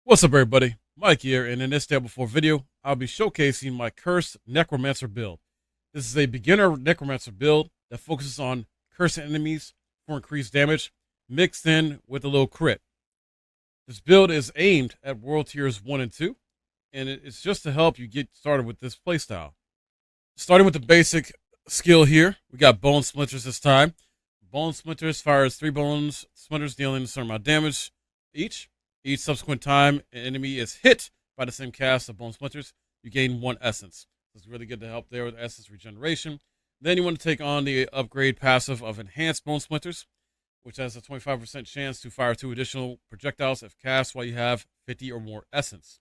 What's up, everybody? Mike here, and in this Diablo 4 video, I'll be showcasing my cursed Necromancer build. This is a beginner Necromancer build that focuses on cursing enemies for increased damage, mixed in with a little crit. This build is aimed at World Tiers 1 and 2, and it's just to help you get started with this playstyle. Starting with the basic skill here, we got Bone Splinters this time. Bone Splinters fires 3 Bone Splinters, dealing a certain amount of damage each. Each subsequent time an enemy is hit by the same cast of Bone Splinters, you gain 1 essence. It's really good to help there with essence regeneration. Then you want to take on the upgrade passive of Enhanced Bone Splinters, which has a 25% chance to fire 2 additional projectiles if cast while you have 50 or more essence.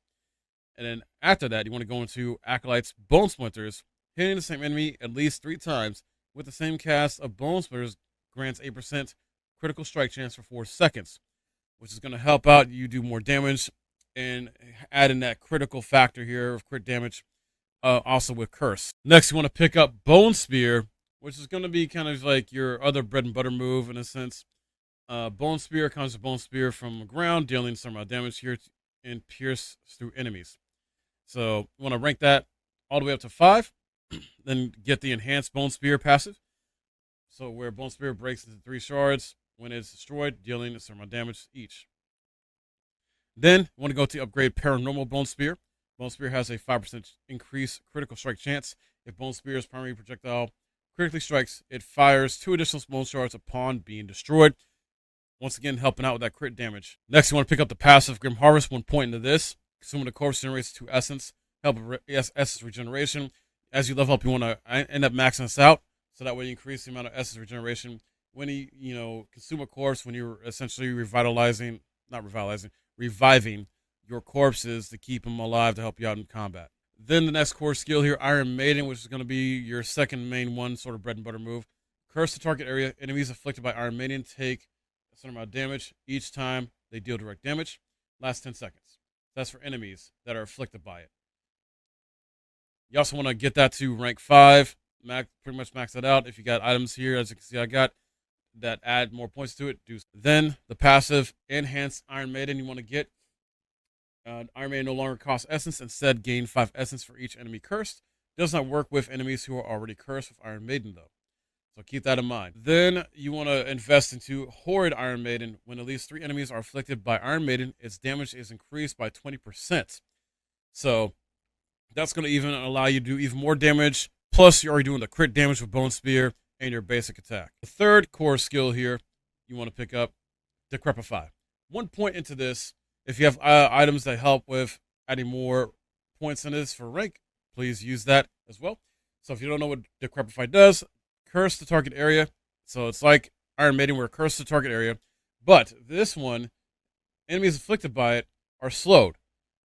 And then after that, you want to go into Acolyte's Bone Splinters, hitting the same enemy at least 3 times with the same cast of Bone Splinters grants 8% critical strike chance for 4 seconds. Which is going to help out you do more damage and add in that critical factor here of crit damage, also with Curse. Next, you want to pick up Bone Spear, which is going to be kind of like your other bread and butter move in a sense. Bone Spear comes with Bone Spear from the ground, dealing some amount of damage here and pierce through enemies. So you want to rank that all the way up to 5, then get the Enhanced Bone Spear passive. So where Bone Spear breaks into 3 shards, when it's destroyed, dealing a certain amount of damage each. Then, you want to go to upgrade Paranormal Bone Spear. Bone Spear has a 5% increased critical strike chance. If Bone Spear's primary projectile critically strikes, it fires 2 additional bone shards upon being destroyed. Once again, helping out with that crit damage. Next, you want to pick up the passive Grim Harvest. 1 point into this. Consuming the corpse generates 2 essence. Help with essence regeneration. As you level up, you want to end up maxing this out. So that way you increase the amount of essence regeneration. When you consume a corpse, when you're essentially reviving your corpses to keep them alive to help you out in combat. Then the next core skill here, Iron Maiden, which is going to be your second main one, sort of bread and butter move. Curse the target area. Enemies afflicted by Iron Maiden take a certain amount of damage each time they deal direct damage. Last 10 seconds. That's for enemies that are afflicted by it. You also want to get that to rank 5. Pretty much max that out. If you got items here, as you can see, I got that add more points to it. Then the passive Enhanced Iron Maiden you want to get. Iron Maiden no longer costs essence, instead gain 5 essence for each enemy cursed. Does not work with enemies who are already cursed with Iron Maiden though. So keep that in mind. Then you want to invest into Horrid Iron Maiden. When at least 3 enemies are afflicted by Iron Maiden, its damage is increased by 20%. So that's going to even allow you to do even more damage. Plus you're already doing the crit damage with Bone Spear and your basic attack. The third core skill here you want to pick up, Decrepify. 1 point into this. If you have items that help with adding more points in this for rank, please use that as well. So if you don't know what Decrepify does, curse the target area. So it's like Iron Maiden where curse the target area. But this one, enemies afflicted by it are slowed.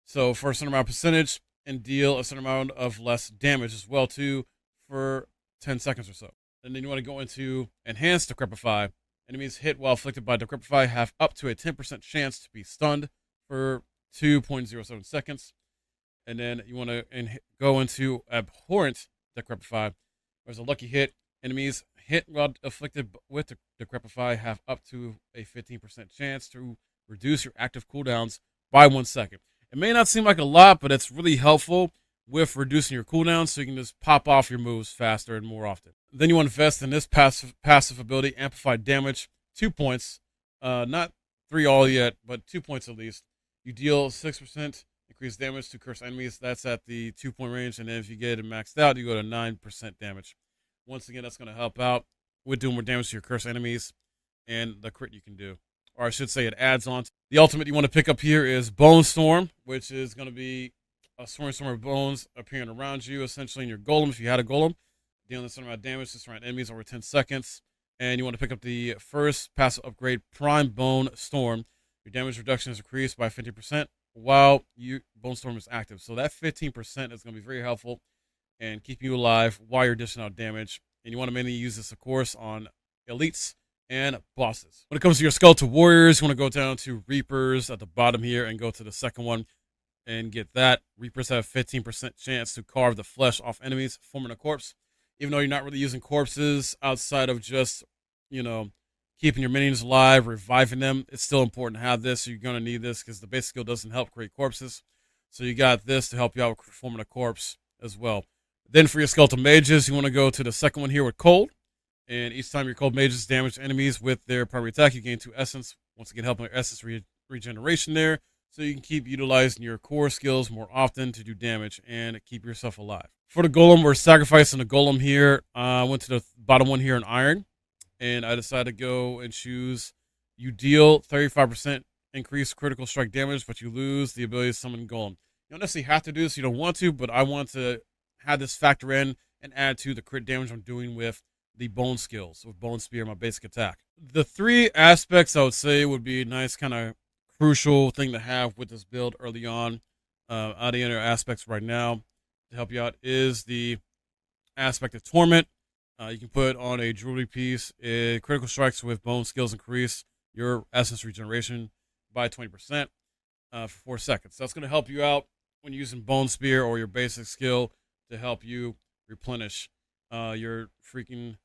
So for a certain amount of percentage and deal a certain amount of less damage as well too for 10 seconds or so. And then you want to go into Enhanced Decrepify. Enemies hit while afflicted by Decrepify have up to a 10% chance to be stunned for 2.07 seconds. And then you want to go into Abhorrent Decrepify. There's a lucky hit. Enemies hit while afflicted with Decrepify have up to a 15% chance to reduce your active cooldowns by 1 second. It may not seem like a lot, but it's really helpful with reducing your cooldowns so you can just pop off your moves faster and more often. Then you want to invest in this passive ability, Amplified Damage, 2 points. Not 3 all yet, but 2 points at least. You deal 6% increased damage to cursed enemies. That's at the 2-point range. And then if you get it maxed out, you go to 9% damage. Once again, that's going to help out with doing more damage to your cursed enemies and the crit you can do. Or I should say it adds on. The ultimate you want to pick up here is Bone Storm, which is going to be a storm of bones appearing around you, essentially in your golem if you had a golem. Dealing a certain amount of damage to surround enemies over 10 seconds. And you want to pick up the first passive upgrade, Prime Bone Storm. Your damage reduction is increased by 50% while Bone Storm is active. So that 15% is going to be very helpful and keep you alive while you're dishing out damage. And you want to mainly use this, of course, on elites and bosses. When it comes to your Skeletal Warriors, you want to go down to Reapers at the bottom here and go to the second one and get that. Reapers have 15% chance to carve the flesh off enemies, forming a corpse. Even though you're not really using corpses outside of just, keeping your minions alive, reviving them. It's still important to have this. So you're going to need this because the basic skill doesn't help create corpses. So you got this to help you out with forming a corpse as well. Then for your skeletal mages, you want to go to the second one here with cold. And each time your cold mages damage enemies with their primary attack, you gain 2 essence. Once again, helping your essence regeneration there. So you can keep utilizing your core skills more often to do damage and keep yourself alive. For the golem, we're sacrificing the golem here. I went to the bottom one here in iron. And I decided to go and choose, you deal 35% increased critical strike damage, but you lose the ability to summon golem. You don't necessarily have to do this, you don't want to, but I want to have this factor in and add to the crit damage I'm doing with the bone skills, with bone spear, my basic attack. The 3 aspects I would say would be a nice kind of crucial thing to have with this build early on. Out of the other aspects right now to help you out is the aspect of torment. You can put on a jewelry piece. Critical strikes with bone skills increase your essence regeneration by 20% for 4 seconds. So that's going to help you out when using bone spear or your basic skill to help you replenish your freaking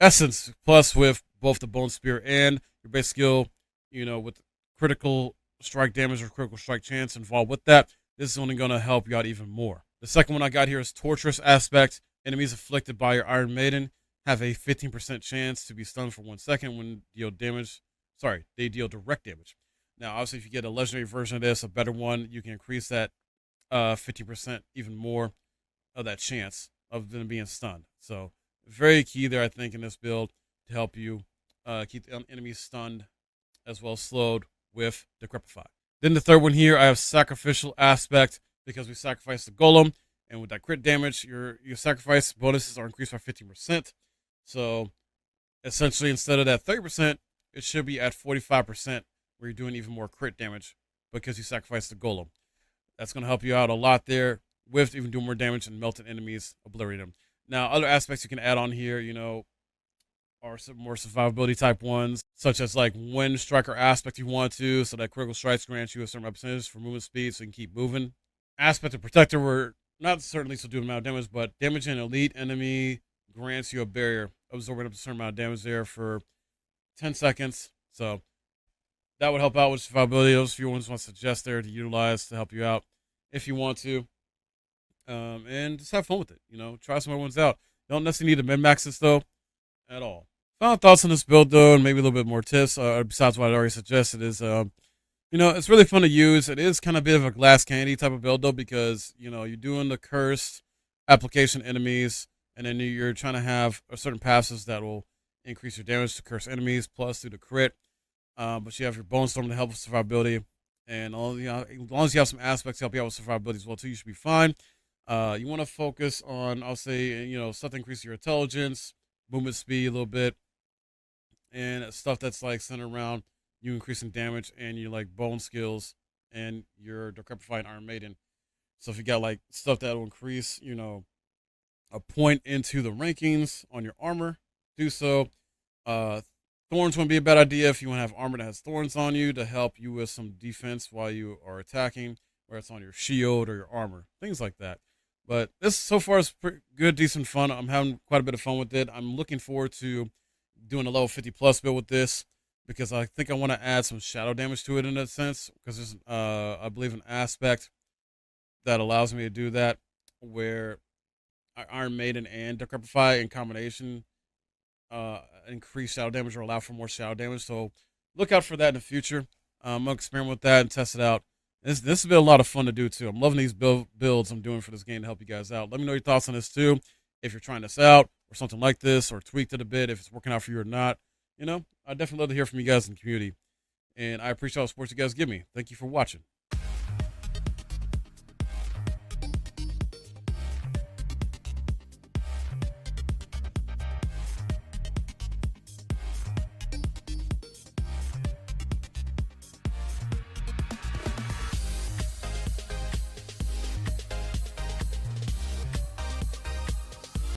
essence. Plus, with both the bone spear and your basic skill, with critical strike damage or critical strike chance involved with that, this is only going to help you out even more. The second one I got here is torturous aspect. Enemies afflicted by your Iron Maiden have a 15% chance to be stunned for 1 second when deal damage. They deal direct damage. Now, obviously, if you get a legendary version of this, a better one, you can increase that 50% even more of that chance of them being stunned. So, very key there, I think, in this build to help you keep the enemies stunned as well as slowed with Decrepify. Then the third one here, I have sacrificial aspect because we sacrificed the golem. And with that crit damage, your sacrifice bonuses are increased by 15%. So essentially, instead of that 30%, it should be at 45% where you're doing even more crit damage because you sacrificed the golem. That's going to help you out a lot there with even doing more damage and melting enemies, obliterating them. Now, other aspects you can add on here, are some more survivability type ones, such as like wind striker aspect you want to, so that critical strikes grant you a certain percentage for movement speed so you can keep moving. Aspect of protector, where not certainly to do amount of damage, but damaging an elite enemy grants you a barrier, absorbing up to a certain amount of damage there for 10 seconds. So that would help out with survivability. Those few ones I want to suggest there to utilize to help you out if you want to. And just have fun with it. Try some other ones out. You don't necessarily need to min-max this though at all. Final thoughts on this build though, and maybe a little bit more tips besides what I already suggested is it's really fun to use. It is kind of a bit of a glass candy type of build, though, because, you're doing the cursed application enemies, and then you're trying to have certain passes that will increase your damage to cursed enemies, plus through the crit. But you have your Bone Storm to help with survivability. And as long as you have some aspects to help you out with survivability as well, too, you should be fine. You want to focus on, I'll say, stuff to increase your intelligence, movement speed a little bit, and stuff that's like centered around you increasing damage and your like bone skills and your Decrepifying Iron Maiden. So if you got like stuff that will increase, a point into the rankings on your armor, do so. Thorns wouldn't be a bad idea if you want to have armor that has thorns on you to help you with some defense while you are attacking, where it's on your shield or your armor, things like that. But this so far is pretty good, decent fun. I'm having quite a bit of fun with it. I'm looking forward to doing a level 50 plus build with this, because I think I want to add some shadow damage to it in a sense, because there's, I believe, an aspect that allows me to do that, where Iron Maiden and Decrepify in combination increase shadow damage or allow for more shadow damage. So look out for that in the future. I'm going to experiment with that and test it out. This has been a lot of fun to do, too. I'm loving these builds I'm doing for this game to help you guys out. Let me know your thoughts on this, too. If you're trying this out or something like this, or tweaked it a bit, if it's working out for you or not. I'd definitely love to hear from you guys in the community. And I appreciate all the support you guys give me. Thank you for watching.